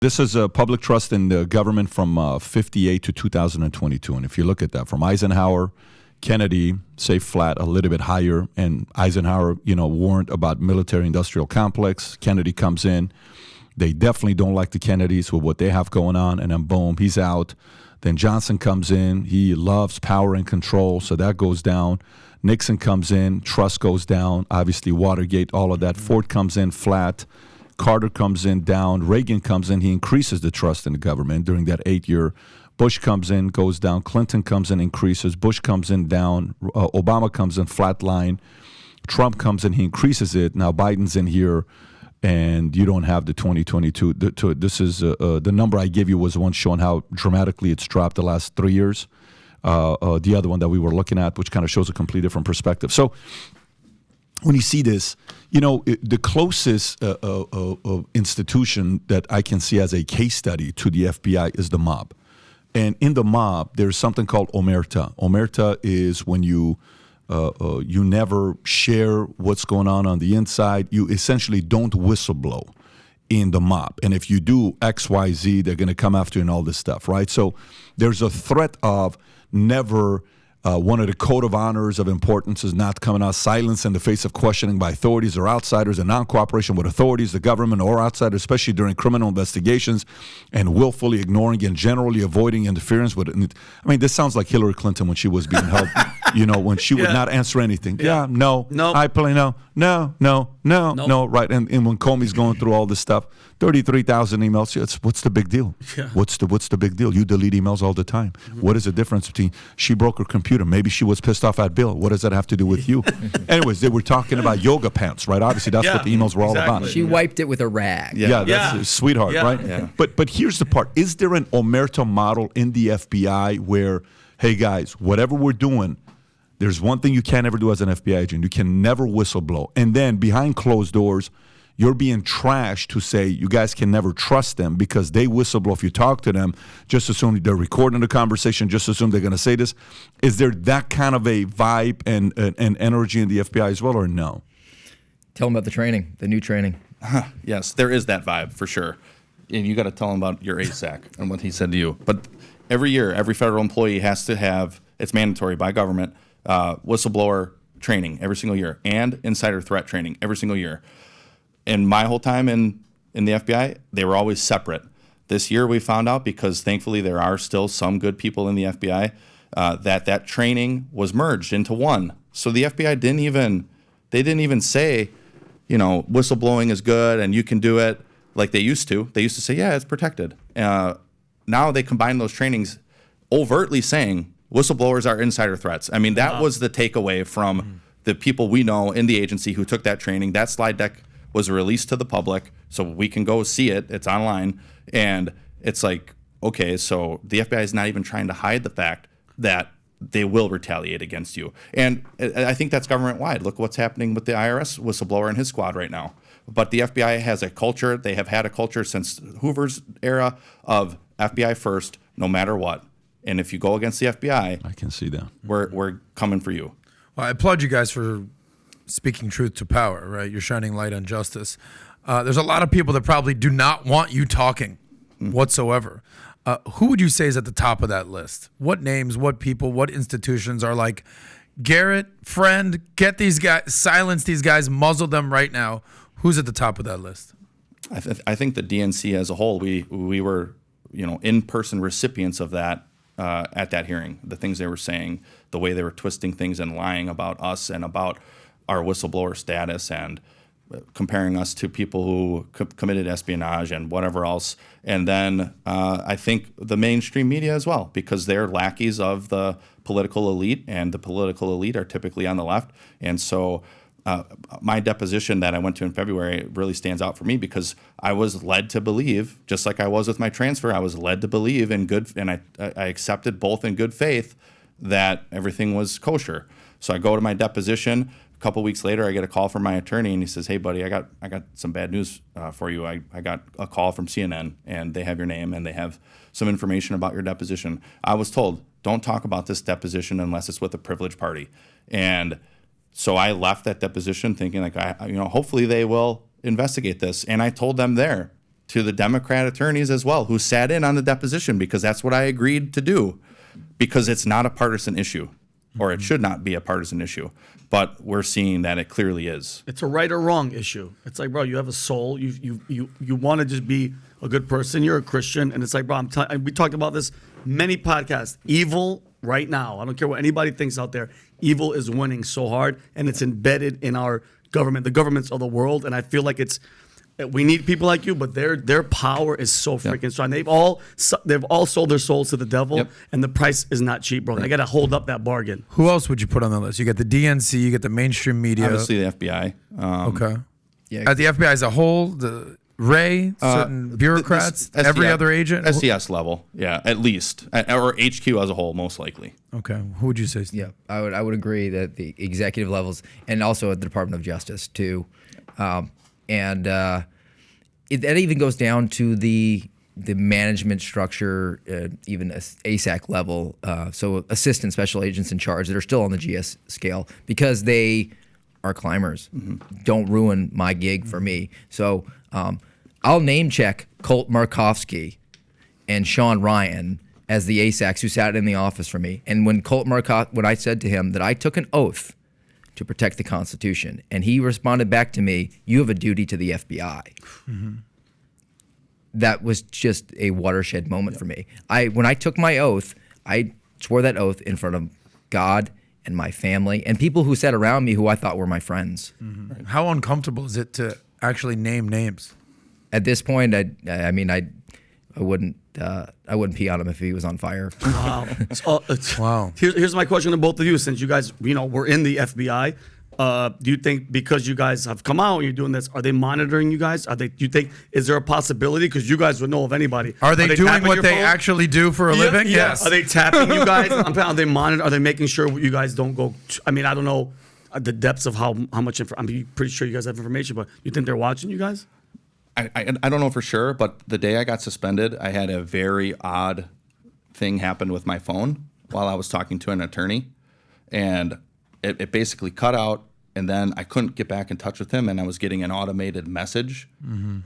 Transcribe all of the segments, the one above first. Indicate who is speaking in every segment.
Speaker 1: This is a public trust in the government from 58 to 2022. And if you look at that, from Eisenhower, Kennedy, say flat, a little bit higher. And Eisenhower, warned about military-industrial complex. Kennedy comes in. They definitely don't like the Kennedys with what they have going on. And then, boom, he's out. Then Johnson comes in. He loves power and control, so that goes down. Nixon comes in. Trust goes down. Obviously, Watergate, all of that. Ford comes in flat. Carter comes in down. Reagan comes in. He increases the trust in the government during that 8-year. Bush comes in, goes down. Clinton comes in, increases. Bush comes in, down. Obama comes in, flat line. Trump comes in, he increases it. Now Biden's in here, and you don't have the 2022. This is the number I gave you was one showing how dramatically it's dropped the last 3 years. The other one that we were looking at, which kind of shows a completely different perspective. So when you see this, the closest institution that I can see as a case study to the FBI is the mob. And in the mob, there's something called omerta. Omerta is when you never share what's going on the inside. You essentially don't whistleblow in the mob. And if you do X, Y, Z, they're going to come after you and all this stuff, right? So there's a threat of never. One of the code of honors of importance is not coming out. Silence in the face of questioning by authorities or outsiders, and non-cooperation with authorities, the government, or outsiders, especially during criminal investigations, and willfully ignoring and generally avoiding interference with it. I mean, this sounds like Hillary Clinton when she was being held, when she would not answer anything. No. I play no, right? And when Comey's going through all this stuff, 33,000 emails. What's the big deal?
Speaker 2: Yeah.
Speaker 1: What's the big deal? You delete emails all the time. Mm-hmm. What is the difference between she broke her computer? Maybe she was pissed off at Bill. What does that have to do with you? Anyways, they were talking about yoga pants, right? Obviously, that's what the emails were all about.
Speaker 3: She wiped it with a rag.
Speaker 1: Yeah, that's a sweetheart, right?
Speaker 2: Yeah.
Speaker 1: But here's the part. Is there an omerta model in the FBI where, hey, guys, whatever we're doing, there's one thing you can't ever do as an FBI agent. You can never whistleblow. And then behind closed doors, you're being trashed to say you guys can never trust them because they whistleblow. If you talk to them, just assume they're recording the conversation, just assume they're going to say this. Is there that kind of a vibe and energy in the FBI as well, or no?
Speaker 3: Tell them about the training, the new training.
Speaker 4: Yes, there is that vibe for sure. And you got to tell them about your ASAC and what he said to you. But every year, every federal employee has to have, it's mandatory by government, whistleblower training every single year and insider threat training every single year. And my whole time in the FBI, they were always separate. This year we found out, because thankfully there are still some good people in the FBI, that training was merged into one. So the FBI didn't even say, whistleblowing is good and you can do it like they used to. They used to say, yeah, it's protected. Now they combine those trainings overtly saying whistleblowers are insider threats. I mean, that was the takeaway from the people we know in the agency who took that training. That slide deck was released to the public, so we can go see it. It's online. And it's like, okay, so the FBI is not even trying to hide the fact that they will retaliate against you. And I think that's government-wide. Look what's happening with the IRS whistleblower and his squad right now. But the FBI has a culture. They have had a culture since Hoover's era of FBI first, no matter what. And if you go against the FBI,
Speaker 1: I can see that.
Speaker 4: We're coming for you.
Speaker 2: Well, I applaud you guys for speaking truth to power, right? You're shining light on justice. There's a lot of people that probably do not want you talking whatsoever. Who would you say is at the top of that list? What names, what people, what institutions are like, Garrett, friend, get these guys, silence these guys, muzzle them right now? Who's at the top of that list?
Speaker 4: I think the DNC as a whole, we were, in-person recipients of that at that hearing. The things they were saying, the way they were twisting things and lying about us and about our whistleblower status and comparing us to people who committed espionage and whatever else. And then I think the mainstream media as well, because they're lackeys of the political elite, and the political elite are typically on the left. And so my deposition that I went to in February really stands out for me, because I was led to believe, just like I was with my transfer, I was led to believe in good, and I accepted both in good faith that everything was kosher. So I go to my deposition. A couple weeks later, I get a call from my attorney, and he says, "Hey, buddy, I got some bad news for you. I got a call from CNN, and they have your name, and they have some information about your deposition." I was told, "Don't talk about this deposition unless it's with a privileged party." And so I left that deposition thinking, hopefully they will investigate this. And I told them there, to the Democrat attorneys as well, who sat in on the deposition, because that's what I agreed to do, because it's not a partisan issue, or it should not be a partisan issue. But we're seeing that it clearly is.
Speaker 5: It's a right or wrong issue. It's like, bro, you have a soul. You want to just be a good person. You're a Christian, and it's like, bro, we talked about this many podcasts. Evil right now, I don't care what anybody thinks out there. Evil is winning so hard, and it's embedded in our government, the governments of the world. And I feel like we need people like you, but their power is so freaking strong. They've all sold their souls to the devil, and the price is not cheap, bro. They got to hold up that bargain.
Speaker 2: Who else would you put on the list? You got the DNC, you got the mainstream media.
Speaker 4: Obviously, the FBI.
Speaker 2: Okay.
Speaker 3: Yeah.
Speaker 2: At the FBI as a whole, the Ray, certain bureaucrats, every other agent?
Speaker 4: SCS level, yeah, at least. Or HQ as a whole, most likely.
Speaker 2: Okay. Who would you say?
Speaker 3: Yeah, I would agree that the executive levels, and also at the Department of Justice too, that even goes down to the management structure, even ASAC level. So assistant special agents in charge that are still on the GS scale, because they are climbers. Don't ruin my gig for me. So I'll name check Colt Markovsky and Sean Ryan as the ASACs who sat in the office for me. And when when I said to him that I took an oath to protect the Constitution, and he responded back to me, "You have a duty to the FBI." That was just a watershed moment for me. When I took my oath, I swore that oath in front of God and my family and people who sat around me who I thought were my friends.
Speaker 2: How uncomfortable is it to actually name names?
Speaker 3: At this point, I wouldn't pee on him if he was on fire.
Speaker 5: Wow.
Speaker 2: Wow.
Speaker 5: Here's my question to both of you, since you guys, were in the FBI. Do you think because you guys have come out and you're doing this, are they monitoring you guys? Do you think, is there a possibility? Because you guys would know of anybody.
Speaker 2: Are they doing
Speaker 5: tapping
Speaker 2: what
Speaker 5: your
Speaker 2: they
Speaker 5: phone?
Speaker 2: actually do for a living?
Speaker 5: Yeah.
Speaker 2: Yes.
Speaker 5: Are they tapping you guys? Are they monitoring? Are they making sure you guys don't go? I don't know the depths of how much I'm pretty sure you guys have information, but you think they're watching you guys?
Speaker 4: I don't know for sure, but the day I got suspended, I had a very odd thing happen with my phone while I was talking to an attorney, and it basically cut out, and then I couldn't get back in touch with him, and I was getting an automated message.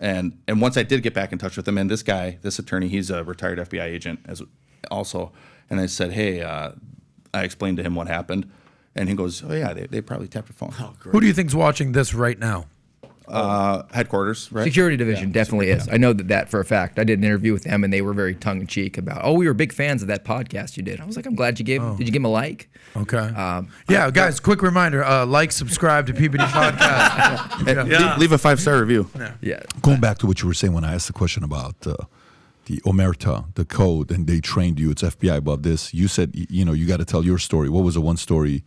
Speaker 4: And once I did get back in touch with him, and this attorney, he's a retired FBI agent also, and I said, hey, I explained to him what happened, and he goes, oh yeah, they probably tapped your phone.
Speaker 5: Oh, great.
Speaker 2: Who do you think's watching this right now?
Speaker 4: Headquarters, right?
Speaker 3: Security division definitely is. I know that for a fact. I did an interview with them, and they were very tongue-in-cheek about, we were big fans of that podcast you did. I was like, I'm glad you gave did you give him a like?
Speaker 2: Okay. Guys, quick reminder, like, subscribe to PBD Podcast.
Speaker 4: Leave a 5-star review.
Speaker 3: Yeah.
Speaker 1: Going back to what you were saying when I asked the question about the omerta, the code, and they trained you, it's FBI above this. You said, you got to tell your story. What was the one story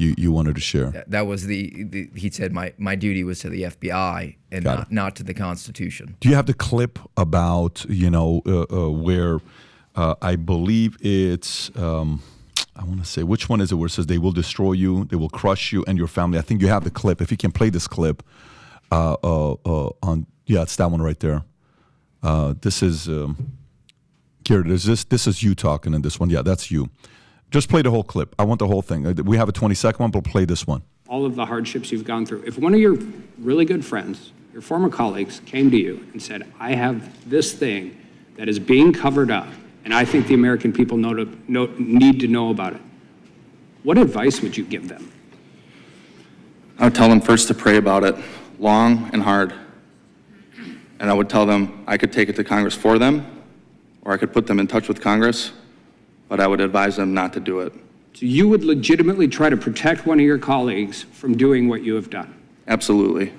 Speaker 1: you wanted to share?
Speaker 3: That was he said my duty was to the FBI and not to the Constitution.
Speaker 1: Do you have the clip about, where I believe it's, I want to say, which one is it where it says they will destroy you, they will crush you and your family? I think you have the clip. If you can play this clip it's that one right there. This is, here it is. This is you talking in this one. Yeah, that's you. Just play the whole clip. I want the whole thing. We have a 20-second one, but play this one.
Speaker 6: All of the hardships you've gone through. If one of your really good friends, your former colleagues, came to you and said, I have this thing that is being covered up, and I think the American people need to know about it, what advice would you give them?
Speaker 4: I would tell them first to pray about it long and hard. And I would tell them I could take it to Congress for them, or I could put them in touch with Congress, but I would advise them not to do it.
Speaker 6: So you would legitimately try to protect one of your colleagues from doing what you have done?
Speaker 4: Absolutely.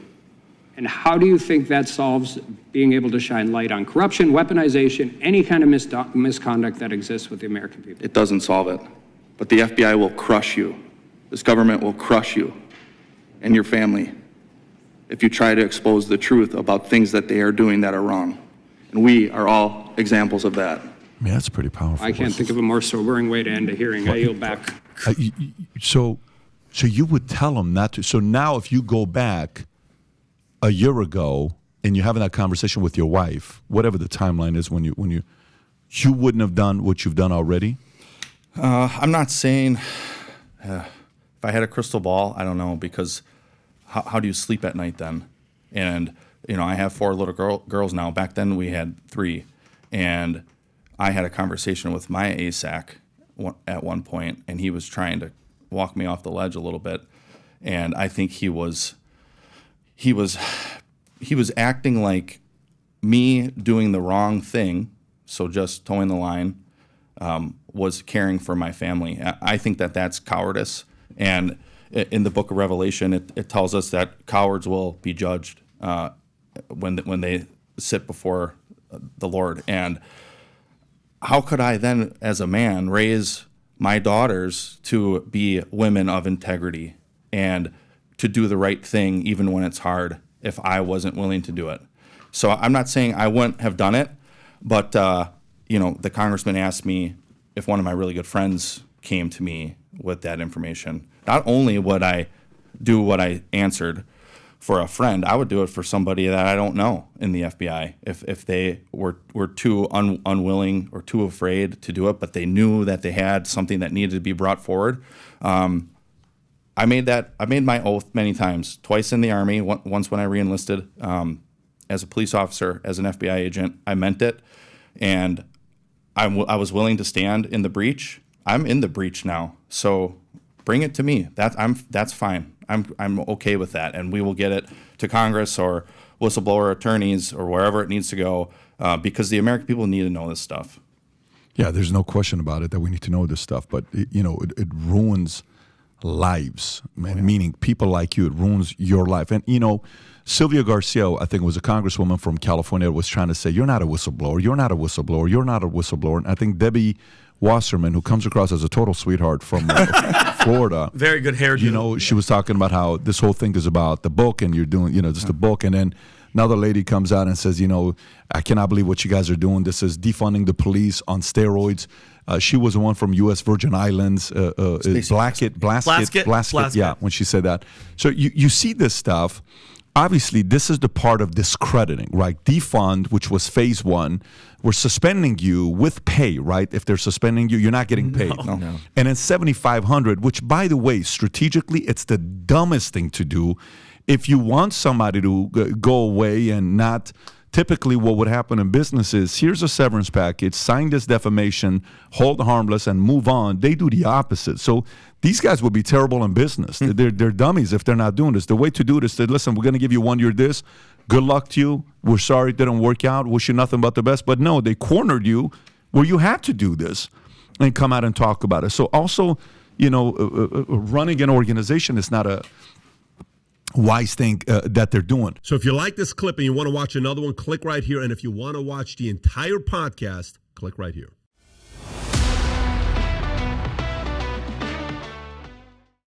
Speaker 6: And how do you think that solves being able to shine light on corruption, weaponization, any kind of misconduct that exists with the American people?
Speaker 4: It doesn't solve it. But the FBI will crush you. This government will crush you and your family if you try to expose the truth about things that they are doing that are wrong. And we are all examples of that.
Speaker 1: I mean, that's pretty powerful.
Speaker 6: I can't think of a more sobering way to end a hearing. I yield back.
Speaker 1: So you would tell them not to. So now if you go back a year ago and you're having that conversation with your wife, whatever the timeline is when you wouldn't have done what you've done already?
Speaker 4: I'm not saying if I had a crystal ball, I don't know, because how do you sleep at night then? And I have 4 little girls now. Back then we had 3. And I had a conversation with my ASAC at one point, and he was trying to walk me off the ledge a little bit. And I think he was acting like me doing the wrong thing, so just towing the line, was caring for my family. I think that that's cowardice. And in the book of Revelation, it tells us that cowards will be judged when they sit before the Lord. And how could I then, as a man, raise my daughters to be women of integrity and to do the right thing even when it's hard if I wasn't willing to do it? So I'm not saying I wouldn't have done it, but the congressman asked me if one of my really good friends came to me with that information. Not only would I do what I answered for a friend, I would do it for somebody that I don't know in the FBI. If they were too unwilling or too afraid to do it, but they knew that they had something that needed to be brought forward. I made my oath many times, twice in the Army, once when I reenlisted as a police officer, as an FBI agent. I meant it, and I was willing to stand in the breach. I'm in the breach now, so bring it to me. That's fine. I'm okay with that, and we will get it to Congress or whistleblower attorneys or wherever it needs to go, because the American people need to know this stuff.
Speaker 1: Yeah, there's no question about it that we need to know this stuff, but it ruins lives, meaning people like you. It ruins your life. And Sylvia Garcia, I think, was a congresswoman from California, was trying to say, you're not a whistleblower, you're not a whistleblower, you're not a whistleblower. And I think Debbie Wasserman, who comes across as a total sweetheart from Florida.
Speaker 5: Very good hairdo.
Speaker 1: She was talking about how this whole thing is about the book and you're doing, just the book. And then another lady comes out and says, I cannot believe what you guys are doing. This is defunding the police on steroids. She was the one from U.S. Virgin Islands, Blaskett, yeah, when she said that. So you see this stuff. Obviously, this is the part of discrediting, right? Defund, which was phase 1, we're suspending you with pay, right? If they're suspending you, you're not getting paid.
Speaker 3: No.
Speaker 1: And then 7,500, which, by the way, strategically, it's the dumbest thing to do. If you want somebody to go away and not, typically what would happen in business is, here's a severance package, sign this defamation, hold harmless, and move on. They do the opposite. So these guys would be terrible in business. They're dummies if they're not doing this. The way to do it is to, listen, we're going to give you 1 year this. Good luck to you. We're sorry it didn't work out. Wish you nothing but the best. But no, they cornered you where you had to do this and come out and talk about it. So also, running an organization is not a wise thing that they're doing.
Speaker 7: So if you like this clip and you want to watch another one, click right here. And if you want to watch the entire podcast, click right here.